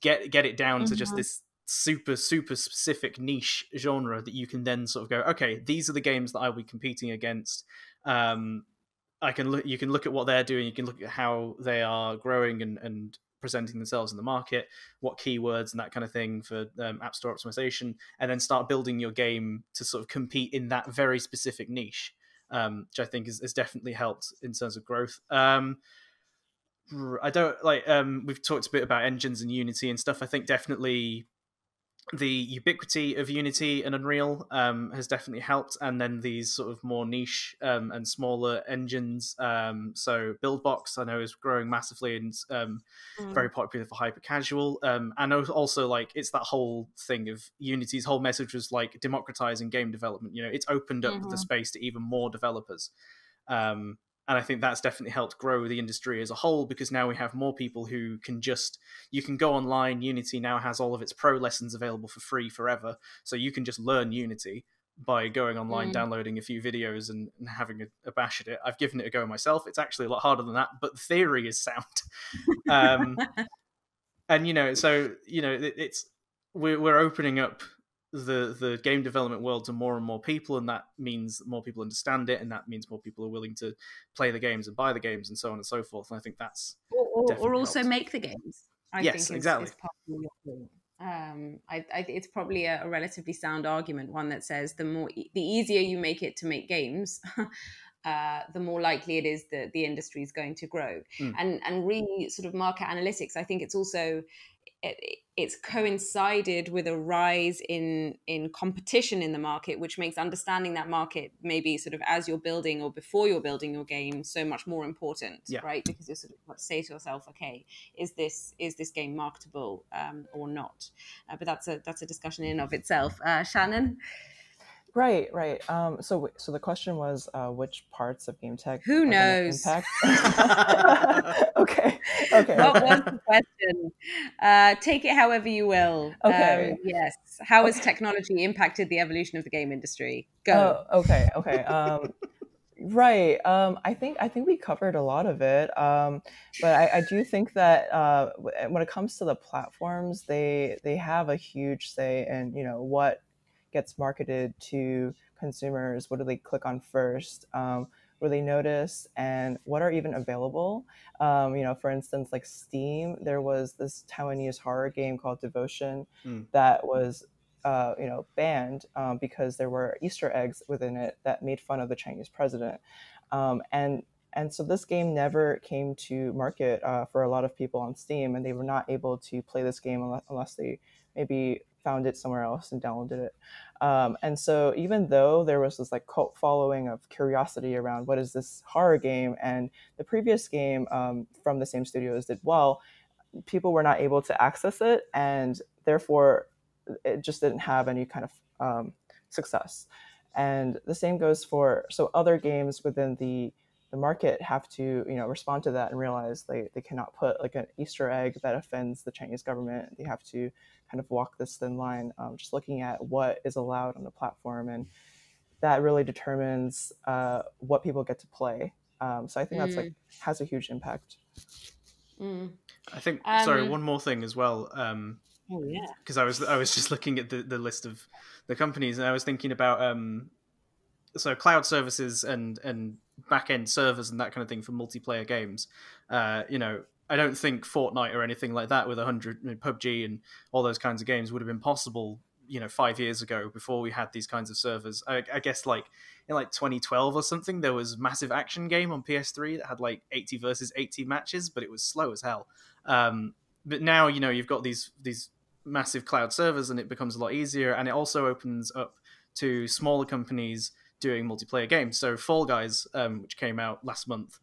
Speaker 4: get it down to just this super specific niche genre that you can then sort of go, okay, these are the games that I'll be competing against. You can look at what they're doing, you can look at how they are growing and presenting themselves in the market, what keywords and that kind of thing for App Store optimization, and then start building your game to sort of compete in that very specific niche, which I think has definitely helped in terms of growth. I don't like we've talked a bit about engines and Unity and stuff. I think definitely the ubiquity of Unity and Unreal has definitely helped, and then these sort of more niche and smaller engines, so Buildbox I know is growing massively and very popular for hyper casual, and also like it's that whole thing of Unity's whole message was like democratizing game development. It's opened up the space to even more developers, and I think that's definitely helped grow the industry as a whole, because now we have more people who can you can go online. Unity now has all of its pro lessons available for free forever. So you can just learn Unity by going online, downloading a few videos and having a bash at it. I've given it a go myself. It's actually a lot harder than that, but the theory is sound. And, so, we're opening up the game development world to more and more people, and that means more people understand it, and that means more people are willing to play the games and buy the games and so on and so forth. And I think that's
Speaker 2: or also helped. Make the games. I think
Speaker 4: exactly.
Speaker 2: Is part of your point. It's probably a relatively sound argument, one that says the easier you make it to make games, the more likely it is that the industry is going to grow. And really sort of market analytics, I think it's also it's coincided with a rise in competition in the market, which makes understanding that market maybe sort of as you're building or before you're building your game so much more important, right? Because you're sort of say to yourself, okay, is this game marketable or not? But that's a discussion in and of itself. Shannon?
Speaker 3: Right. So the question was, which parts of Gametech
Speaker 2: who knows
Speaker 3: impact? Okay.
Speaker 2: What was the question? Take it however you will.
Speaker 3: Okay.
Speaker 2: Yes. How has technology impacted the evolution of the game industry? Go.
Speaker 3: Okay. Right. I think we covered a lot of it. But I do think that when it comes to the platforms, they have a huge say in, what gets marketed to consumers. What do they click on first? What do they notice? And what are even available? For instance, like Steam, there was this Taiwanese horror game called Devotion that was banned because there were Easter eggs within it that made fun of the Chinese president. And so this game never came to market for a lot of people on Steam, and they were not able to play this game unless they maybe found it somewhere else and downloaded it. And so even though there was this like cult following of curiosity around what is this horror game, and the previous game from the same studios did well, people were not able to access it, and therefore it just didn't have any kind of success. And the same goes for other games within the market have to respond to that and realize they cannot put like an Easter egg that offends the Chinese government. They have to kind of walk this thin line, just looking at what is allowed on the platform, and that really determines what people get to play. So I think that's has a huge impact.
Speaker 4: I think sorry, one more thing as well.
Speaker 2: Oh yeah,
Speaker 4: because I was just looking at the list of the companies, and I was thinking about so cloud services and back-end servers and that kind of thing for multiplayer games. I don't think Fortnite or anything like that with 100 PUBG and all those kinds of games would have been possible 5 years ago, before we had these kinds of servers. I guess like in like 2012 or something, there was Massive Action game on PS3 that had like 80 versus 80 matches, but it was slow as hell. But now you've got these massive cloud servers, and it becomes a lot easier, and it also opens up to smaller companies doing multiplayer games. So Fall Guys, which came out last month,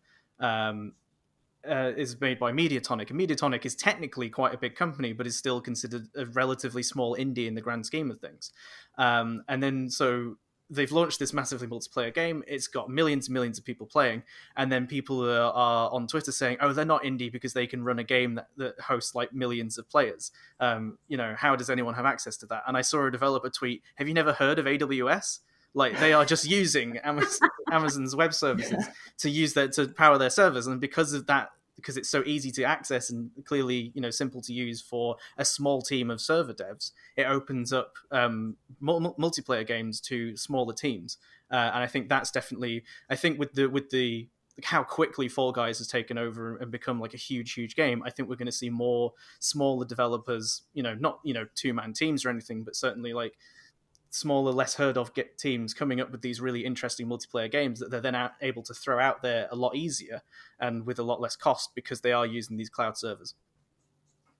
Speaker 4: is made by Mediatonic, and Mediatonic is technically quite a big company, but is still considered a relatively small indie in the grand scheme of things. And then so they've launched this massively multiplayer game. It's got millions and millions of people playing, and then people are on Twitter saying, "Oh, they're not indie because they can run a game that hosts like millions of players. How does anyone have access to that?" And I saw a developer tweet, "Have you never heard of AWS? Like, they are just using Amazon's web services to power their servers, and because of that, because it's so easy to access and clearly simple to use for a small team of server devs, it opens up multiplayer games to smaller teams. And I think that's definitely, with the how quickly Fall Guys has taken over and become like a huge game, I think we're going to see more smaller developers, not 2-man teams or anything, but certainly like smaller, less heard of teams coming up with these really interesting multiplayer games that they're then able to throw out there a lot easier and with a lot less cost, because they are using these cloud servers.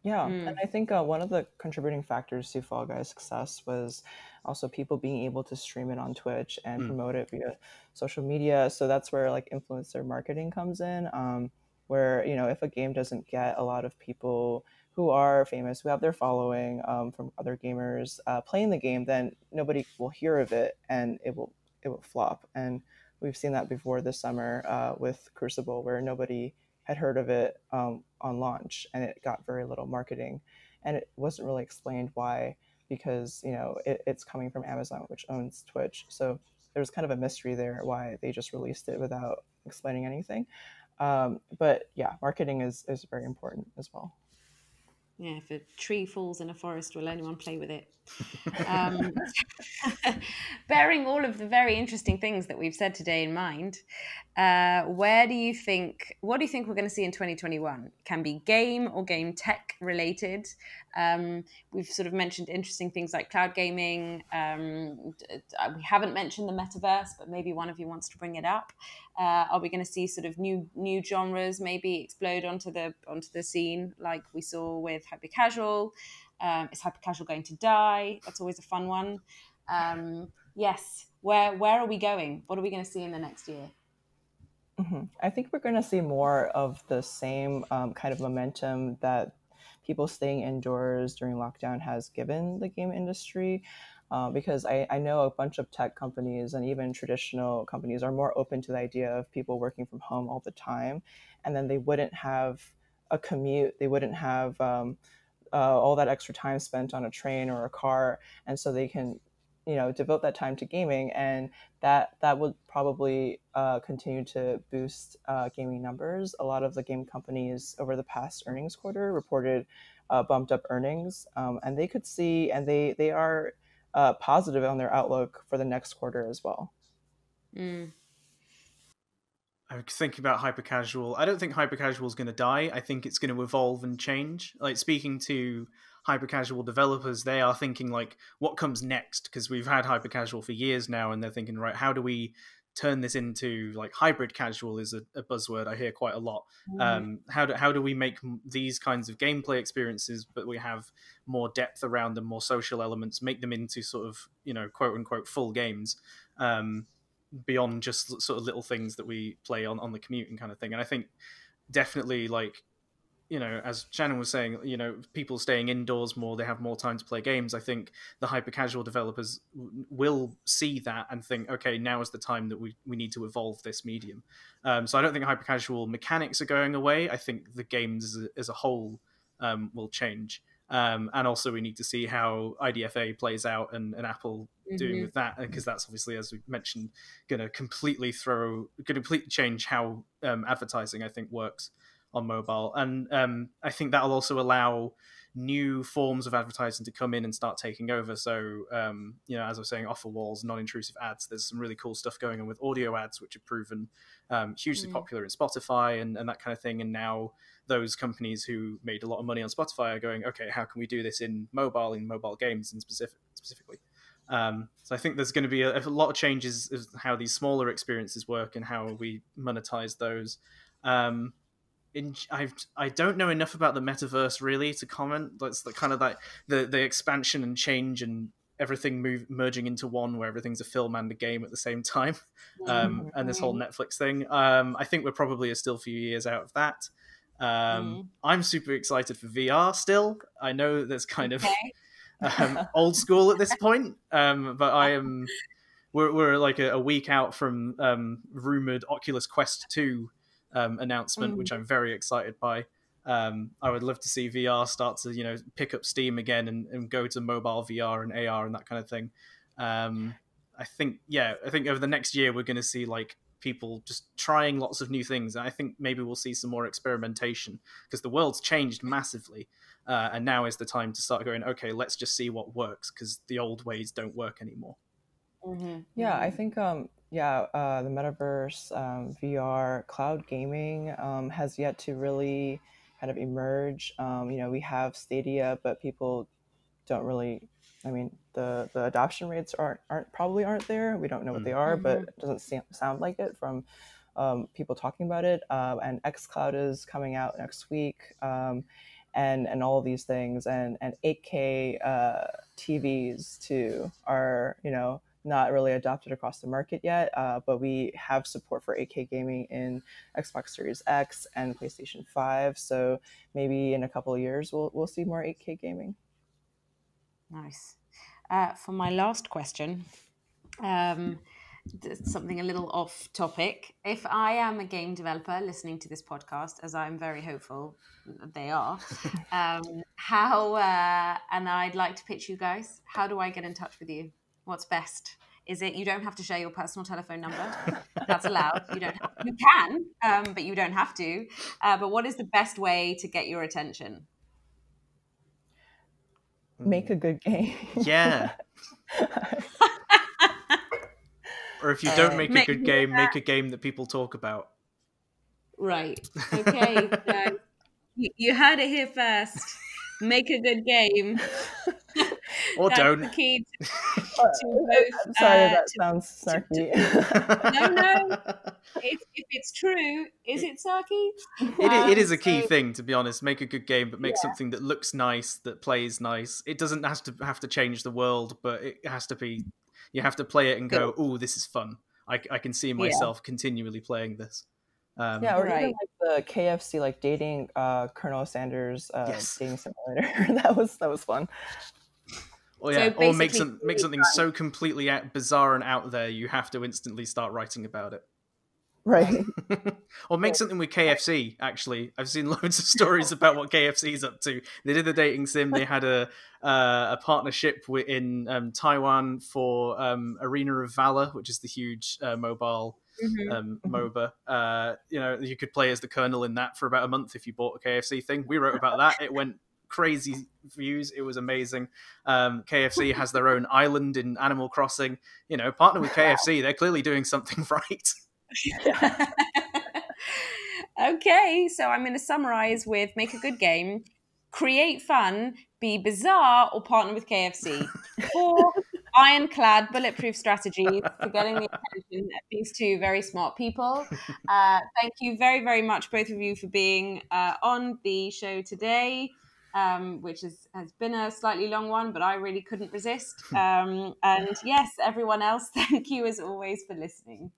Speaker 3: Yeah, and I think one of the contributing factors to Fall Guys' success was also people being able to stream it on Twitch and promote it via social media. So that's where like influencer marketing comes in, where if a game doesn't get a lot of people who are famous, who have their following from other gamers playing the game, then nobody will hear of it, and it will flop. And we've seen that before this summer with Crucible, where nobody had heard of it on launch, and it got very little marketing, and it wasn't really explained why, because it's coming from Amazon, which owns Twitch. So there's kind of a mystery there why they just released it without explaining anything. But yeah, marketing is very important as well.
Speaker 2: Yeah, if a tree falls in a forest, will anyone play with it? Bearing all of the very interesting things that we've said today in mind, what do you think we're going to see in 2021? Can be game or game tech related. We've sort of mentioned interesting things like cloud gaming. We haven't mentioned the metaverse, but maybe one of you wants to bring it up. Are we going to see sort of new genres maybe explode onto the scene like we saw with hyper casual? Is hyper casual going to die? That's always a fun one. Yes. Where are we going? What are we going to see in the next year?
Speaker 3: I think we're going to see more of the same kind of momentum that people staying indoors during lockdown has given the game industry. Because I know a bunch of tech companies and even traditional companies are more open to the idea of people working from home all the time. And then they wouldn't have a commute. They wouldn't have all that extra time spent on a train or a car. And so they can, devote that time to gaming. And that would probably continue to boost gaming numbers. A lot of the game companies over the past earnings quarter reported bumped up earnings. And they could see, and they are positive on their outlook for the next quarter as well.
Speaker 4: I'm thinking about hyper-casual. I don't think hyper-casual is going to die. I think it's going to evolve and change. Like, speaking to hyper-casual developers, they are thinking, like, what comes next? Because we've had hyper-casual for years now, and they're thinking, right, how do we turn this into, like, hybrid casual is a buzzword I hear quite a lot. How do we make these kinds of gameplay experiences, but we have more depth around them, more social elements, make them into sort of, quote unquote full games, beyond just sort of little things that we play on the commute and kind of thing. And I think definitely, like, as Shannon was saying, people staying indoors more, they have more time to play games. I think the hyper-casual developers will see that and think, okay, now is the time that we need to evolve this medium. So I don't think hyper-casual mechanics are going away. I think the games as a whole will change. And also we need to see how IDFA plays out and Apple doing with that, because that's obviously, as we mentioned, going to completely change how advertising, I think, works on mobile. And I think that'll also allow new forms of advertising to come in and start taking over. So, as I was saying, offer walls, non-intrusive ads, there's some really cool stuff going on with audio ads, which have proven hugely popular in Spotify and that kind of thing. And now those companies who made a lot of money on Spotify are going, okay, how can we do this in mobile games in specifically? So I think there's going to be a lot of changes of how these smaller experiences work and how we monetize those. I don't know enough about the metaverse really to comment. That's the kind of like the expansion and change and everything merging into one, where everything's a film and a game at the same time, and this whole Netflix thing. I think we're probably still a few years out of that. I'm super excited for VR still. I know that's kind of old school at this point, but we're like a week out from rumored Oculus Quest 2 announcement, which I'm very excited by. I would love to see VR start to pick up steam again and go to mobile VR and AR and that kind of thing. I think over the next year we're going to see like people just trying lots of new things. And I think maybe we'll see some more experimentation, because the world's changed massively, and now is the time to start going, okay, let's just see what works, because the old ways don't work anymore.
Speaker 3: Yeah, I think the metaverse, VR, cloud gaming has yet to really kind of emerge. We have Stadia, but people don't really. I mean, the adoption rates aren't there. We don't know what they are, but it doesn't sound like it from people talking about it. And xCloud is coming out next week, and all of these things, and 8K TVs too are not really adopted across the market yet, but we have support for 8K gaming in Xbox Series X and PlayStation 5. So maybe in a couple of years, we'll see more 8K gaming.
Speaker 2: Nice. For my last question, something a little off topic. If I am a game developer listening to this podcast, as I'm very hopeful they are, and I'd like to pitch you guys, how do I get in touch with you? What's best? Is it, you don't have to share your personal telephone number. That's allowed. You can, but you don't have to. But what is the best way to get your attention?
Speaker 3: Make a good game.
Speaker 4: Yeah. Or if you don't make a good game, make a game that people talk about.
Speaker 2: Right. Okay. You heard it here first. Make a good game.
Speaker 4: Or
Speaker 2: That's
Speaker 4: don't.
Speaker 2: the key to both.
Speaker 3: I'm sorry, that sounds snarky.
Speaker 2: No. If it's true, is it snarky?
Speaker 4: It is a key thing, to be honest. Make a good game, but make something that looks nice, that plays nice. It doesn't have to change the world, but it has to be. You have to play it and go, "Oh, this is fun. I can see myself continually playing this."
Speaker 3: Or even like the KFC, like dating Colonel Sanders dating simulator. that was fun.
Speaker 4: Or or make something so completely bizarre and out there you have to instantly start writing about it.
Speaker 3: Right.
Speaker 4: Or make something with KFC, actually. I've seen loads of stories about what KFC's up to. They did the dating sim. They had a partnership in Taiwan for Arena of Valor, which is the huge mobile MOBA. You could play as the Colonel in that for about a month if you bought a KFC thing. We wrote about that. It went crazy views. It was amazing. KFC has their own island in Animal Crossing. Partner with KFC. They're clearly doing something right.
Speaker 2: Okay, so I'm going to summarize with make a good game, create fun, be bizarre, or partner with KFC. 4 ironclad bulletproof strategies for getting the attention of these 2 very smart people. Thank you very, very much, both of you, for being on the show today, which has been a slightly long one, but I really couldn't resist. And yes, everyone else, thank you as always for listening.